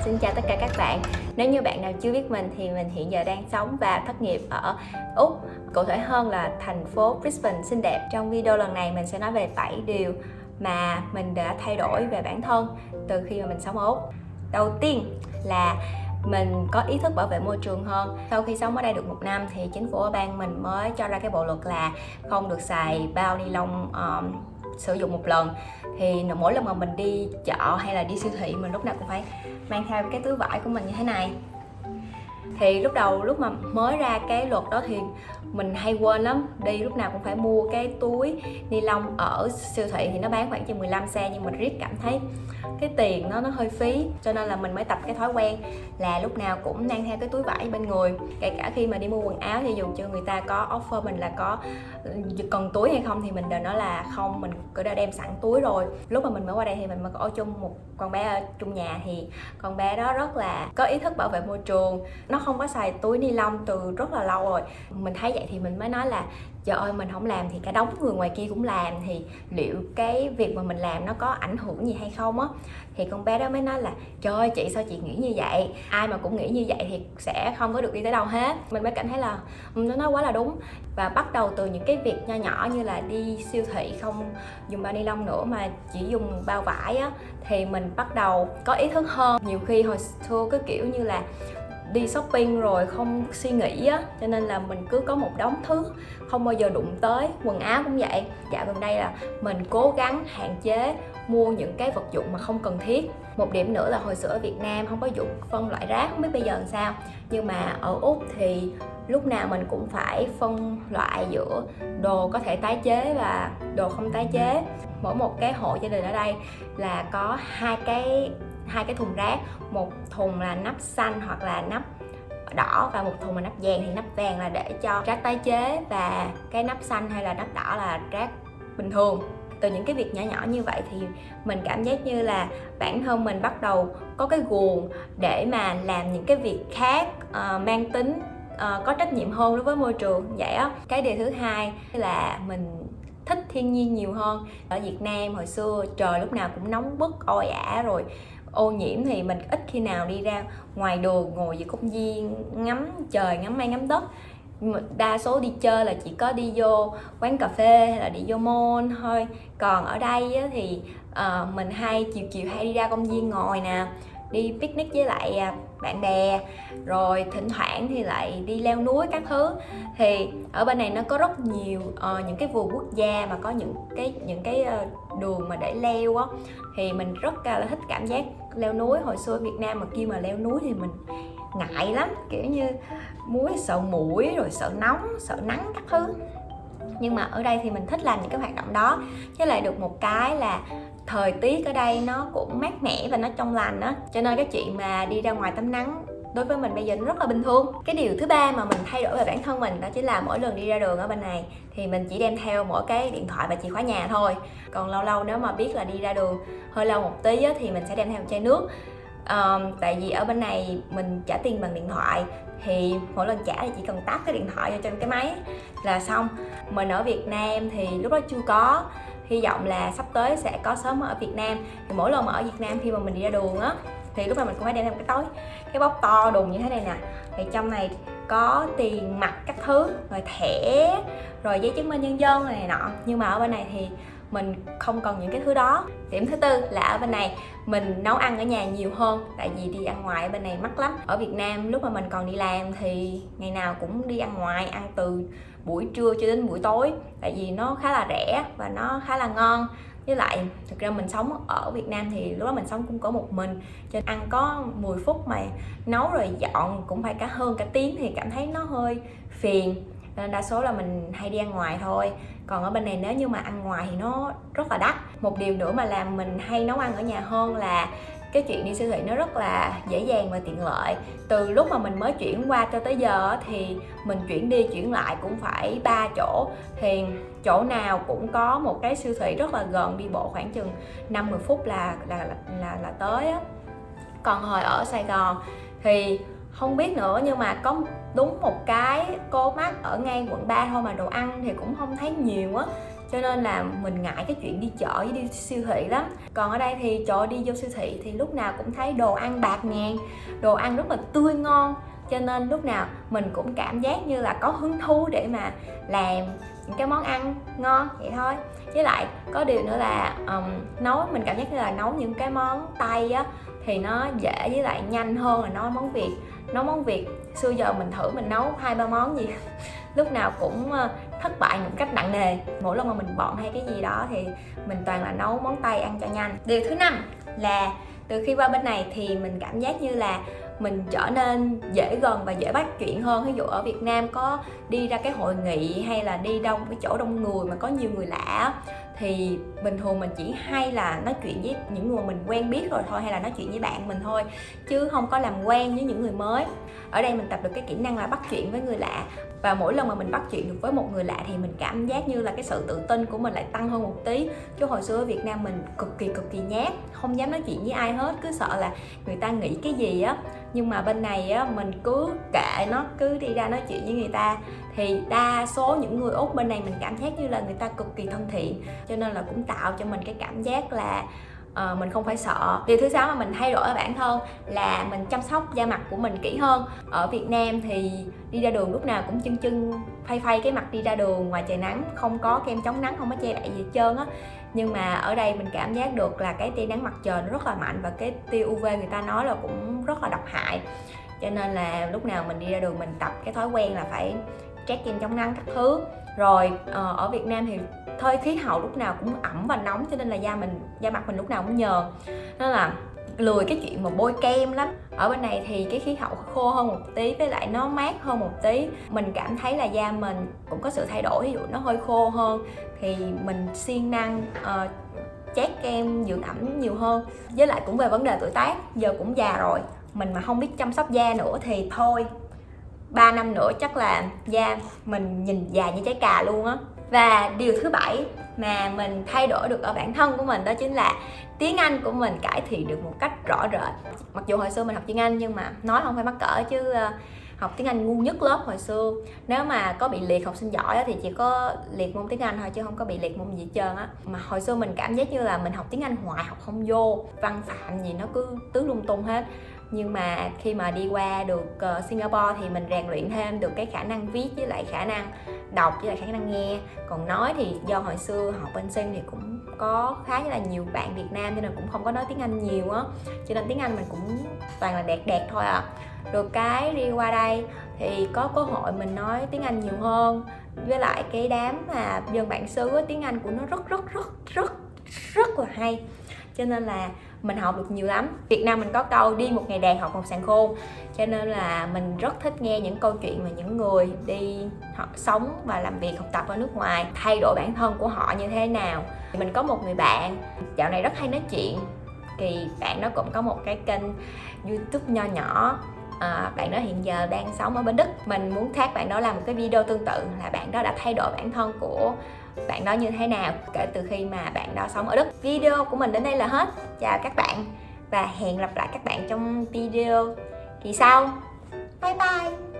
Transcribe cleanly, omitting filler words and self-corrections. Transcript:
Xin chào tất cả các bạn. Nếu như bạn nào chưa biết mình thì mình hiện giờ đang sống và thất nghiệp ở Úc, cụ thể hơn là thành phố Brisbane xinh đẹp. Trong video lần này mình sẽ nói về 7 điều mà mình đã thay đổi về bản thân từ khi mà mình sống ở Úc. Đầu tiên là mình có ý thức bảo vệ môi trường hơn. Sau khi sống ở đây được 1 năm thì chính phủ ở bang mình mới cho ra cái bộ luật là không được xài bao ni lông sử dụng một lần. Thì mỗi lần mà mình đi chợ hay là đi siêu thị mình lúc nào cũng phải mang theo cái túi vải của mình như thế này. Thì lúc mà mới ra cái luật đó thì mình hay quên lắm, đi lúc nào cũng phải mua cái túi ni lông ở siêu thị thì nó bán khoảng chừng 15 cent, nhưng mà riết cảm thấy cái tiền nó hơi phí, cho nên là mình mới tập cái thói quen là lúc nào cũng mang theo cái túi vải bên người. Kể cả khi mà đi mua quần áo thì dù cho người ta có offer mình là có cần túi hay không thì mình đều nói là không, mình cứ đã đem sẵn túi rồi. Lúc mà mình mới qua đây thì mình mới ở chung một con bé ở chung nhà, thì con bé đó rất là có ý thức bảo vệ môi trường, nó không có xài túi ni lông từ rất là lâu rồi. Mình thấy vậy thì mình mới nói là trời ơi, mình không làm thì cả đống người ngoài kia cũng làm, thì liệu cái việc mà mình làm nó có ảnh hưởng gì hay không á. Thì con bé đó mới nói là trời ơi chị, sao chị nghĩ như vậy, ai mà cũng nghĩ như vậy thì sẽ không có được đi tới đâu hết. Mình mới cảm thấy là nó nói quá là đúng. Và bắt đầu từ những cái việc nho nhỏ như là đi siêu thị không dùng bao ni lông nữa mà chỉ dùng bao vải á, thì mình bắt đầu có ý thức hơn. Nhiều khi hồi xưa cái kiểu như là đi shopping rồi không suy nghĩ á, cho nên là mình cứ có một đống thứ không bao giờ đụng tới. Quần áo cũng vậy. Dạo gần đây là mình cố gắng hạn chế mua những cái vật dụng mà không cần thiết. Một điểm nữa là hồi xưa ở Việt Nam không có dụng phân loại rác, không biết bây giờ làm sao, nhưng mà ở Úc thì lúc nào mình cũng phải phân loại giữa đồ có thể tái chế và đồ không tái chế. Mỗi một cái hộ gia đình ở đây là có hai cái thùng rác, một thùng là nắp xanh hoặc là nắp đỏ và một thùng là nắp vàng. Thì nắp vàng là để cho rác tái chế và cái nắp xanh hay là nắp đỏ là rác bình thường. Từ những cái việc nhỏ nhỏ như vậy thì mình cảm giác như là bản thân mình bắt đầu có cái guồng để mà làm những cái việc khác mang tính có trách nhiệm hơn đối với môi trường vậy á. Cái điều thứ hai là mình thích thiên nhiên nhiều hơn. Ở Việt Nam hồi xưa trời lúc nào cũng nóng bức oi ả rồi ô nhiễm, thì mình ít khi nào đi ra ngoài đường ngồi giữa công viên ngắm trời ngắm mây ngắm đất. Đa số đi chơi là chỉ có đi vô quán cà phê hay là đi vô mall thôi. Còn ở đây á, thì mình hay chiều hay đi ra công viên ngồi nè, đi picnic với lại bạn bè, rồi thỉnh thoảng thì lại đi leo núi các thứ. Thì ở bên này nó có rất nhiều những cái vườn quốc gia mà có những cái đường mà để leo á, thì mình rất là thích cảm giác leo núi. Hồi xưa ở Việt Nam mà kêu mà leo núi thì mình ngại lắm, kiểu như sợ muỗi rồi sợ nóng sợ nắng các thứ. Nhưng mà ở đây thì mình thích làm những cái hoạt động đó. Với lại được một cái là thời tiết ở đây nó cũng mát mẻ và nó trong lành á, cho nên cái chuyện mà đi ra ngoài tắm nắng đối với mình bây giờ nó rất là bình thường. Cái điều thứ ba mà mình thay đổi về bản thân mình đó chính là mỗi lần đi ra đường ở bên này thì mình chỉ đem theo mỗi cái điện thoại và chìa khóa nhà thôi. Còn lâu lâu nếu mà biết là đi ra đường hơi lâu một tí á, thì mình sẽ đem theo một chai nước. Tại vì ở bên này mình trả tiền bằng điện thoại, thì mỗi lần trả thì chỉ cần tap cái điện thoại vô trên cái máy là xong. Mình ở Việt Nam thì lúc đó chưa có, hy vọng là sắp tới sẽ có sớm ở Việt Nam. Thì mỗi lần mà ở Việt Nam khi mà mình đi ra đường á thì lúc nào mình cũng phải đem theo một cái bóp to đùng như thế này nè. Thì trong này có tiền mặt các thứ, rồi thẻ, rồi giấy chứng minh nhân dân này nọ. Nhưng mà ở bên này thì mình không cần những cái thứ đó. Điểm thứ tư là ở bên này mình nấu ăn ở nhà nhiều hơn, tại vì đi ăn ngoài ở bên này mắc lắm. Ở Việt Nam lúc mà mình còn đi làm thì ngày nào cũng đi ăn ngoài, ăn từ buổi trưa cho đến buổi tối, tại vì nó khá là rẻ và nó khá là ngon. Với lại thực ra mình sống ở Việt Nam thì lúc đó mình sống cũng có một mình, cho nên ăn có 10 phút mà nấu rồi dọn cũng phải hơn cả tiếng thì cảm thấy nó hơi phiền, nên đa số là mình hay đi ăn ngoài thôi. Còn ở bên này nếu như mà ăn ngoài thì nó rất là đắt. Một điều nữa mà làm mình hay nấu ăn ở nhà hơn là cái chuyện đi siêu thị nó rất là dễ dàng và tiện lợi. Từ lúc mà mình mới chuyển qua cho tới giờ thì mình chuyển đi chuyển lại cũng phải 3 chỗ, thì chỗ nào cũng có một cái siêu thị rất là gần, đi bộ khoảng chừng 5-10 phút là tới á. Còn hồi ở Sài Gòn thì không biết nữa, nhưng mà có đúng một cái cô mắc ở ngay quận 3 thôi mà đồ ăn thì cũng không thấy nhiều á. cho nên là mình ngại cái chuyện đi chợ với đi siêu thị lắm. Còn ở đây thì trời ơi, đi vô siêu thị thì lúc nào cũng thấy đồ ăn bạt ngàn, đồ ăn rất là tươi ngon, cho nên lúc nào mình cũng cảm giác như là có hứng thú để mà làm những cái món ăn ngon vậy thôi. Với lại có điều nữa là nấu, mình cảm giác như là nấu những cái món Tây á thì nó dễ với lại nhanh hơn là nấu món Việt. Nấu món Việt xưa giờ mình thử mình nấu 2-3 món gì lúc nào cũng thất bại một cách nặng nề. Mỗi lần mà mình bận hay cái gì đó thì mình toàn là nấu món Tây ăn cho nhanh. Điều thứ 5 là từ khi qua bên này thì mình cảm giác như là mình trở nên dễ gần và dễ bắt chuyện hơn. Ví dụ ở Việt Nam có đi ra cái hội nghị hay là đi đông cái chỗ đông người mà có nhiều người lạ thì bình thường mình chỉ hay là nói chuyện với những người mình quen biết rồi thôi, hay là nói chuyện với bạn mình thôi, chứ không có làm quen với những người mới. Ở đây mình tập được cái kỹ năng là bắt chuyện với người lạ, và mỗi lần mà mình bắt chuyện được với một người lạ thì mình cảm giác như là cái sự tự tin của mình lại tăng hơn một tí. Chứ hồi xưa ở Việt Nam mình cực kỳ nhát, không dám nói chuyện với ai hết, cứ sợ là người ta nghĩ cái gì á. Nhưng mà bên này á, mình cứ kệ nó, cứ đi ra nói chuyện với người ta. Thì đa số những người Úc bên này mình cảm giác như là người ta cực kỳ thân thiện, cho nên là cũng tạo cho mình cái cảm giác là mình không phải sợ. Điều thứ 6 mà mình thay đổi ở bản thân là mình chăm sóc da mặt của mình kỹ hơn. Ở Việt Nam thì đi ra đường lúc nào cũng chưng phay cái mặt đi ra đường ngoài trời nắng, không có kem chống nắng, không có che đậy gì hết trơn á. Nhưng mà ở đây mình cảm giác được là cái tia nắng mặt trời nó rất là mạnh, và cái tia UV người ta nói là cũng rất là độc hại, cho nên là lúc nào mình đi ra đường mình tập cái thói quen là phải trét kem chống nắng các thứ. Rồi ở Việt Nam thì thời khí hậu lúc nào cũng ẩm và nóng, cho nên là da mặt mình lúc nào cũng nhờn, nên là lười cái chuyện mà bôi kem lắm. Ở bên này thì cái khí hậu khô hơn một tí, với lại nó mát hơn một tí, mình cảm thấy là da mình cũng có sự thay đổi. Ví dụ nó hơi khô hơn thì mình siêng năng chét kem dưỡng ẩm nhiều hơn. Với lại cũng về vấn đề tuổi tác, giờ cũng già rồi, mình mà không biết chăm sóc da nữa thì thôi, 3 năm nữa chắc là da mình nhìn già như trái cà luôn á. Và điều thứ 7 mà mình thay đổi được ở bản thân của mình đó chính là tiếng Anh của mình cải thiện được một cách rõ rệt. Mặc dù hồi xưa mình học tiếng Anh nhưng mà nói không phải mắc cỡ, chứ học tiếng Anh ngu nhất lớp hồi xưa. Nếu mà có bị liệt học sinh giỏi thì chỉ có liệt môn tiếng Anh thôi, chứ không có bị liệt môn gì hết trơn á. Mà hồi xưa mình cảm giác như là mình học tiếng Anh hoài học không vô, văn phạm gì nó cứ tứ lung tung hết. Nhưng mà khi mà đi qua được Singapore thì mình rèn luyện thêm được cái khả năng viết với lại khả năng đọc với lại khả năng nghe. Còn nói thì do hồi xưa học bên Sing thì cũng có khá là nhiều bạn Việt Nam, cho nên cũng không có nói tiếng Anh nhiều á, cho nên tiếng Anh mình cũng toàn là đẹp thôi à. Được cái đi qua đây thì có cơ hội mình nói tiếng Anh nhiều hơn, với lại cái đám mà dân bản xứ á, tiếng Anh của nó rất là hay, cho nên là mình học được nhiều lắm. Việt Nam mình có câu đi một ngày đàn học một sàng khôn, cho nên là mình rất thích nghe những câu chuyện mà những người đi họ sống và làm việc học tập ở nước ngoài thay đổi bản thân của họ như thế nào. Mình có một người bạn dạo này rất hay nói chuyện, thì bạn đó cũng có một cái kênh YouTube nho nhỏ. Bạn đó hiện giờ đang sống ở bên Đức. Mình muốn tag bạn đó làm một cái video tương tự là bạn đó đã thay đổi bản thân của bạn đó như thế nào kể từ khi mà bạn đó sống ở Đức. Video của mình đến đây là hết. Chào các bạn và hẹn gặp lại các bạn trong video kỳ sau. Bye bye.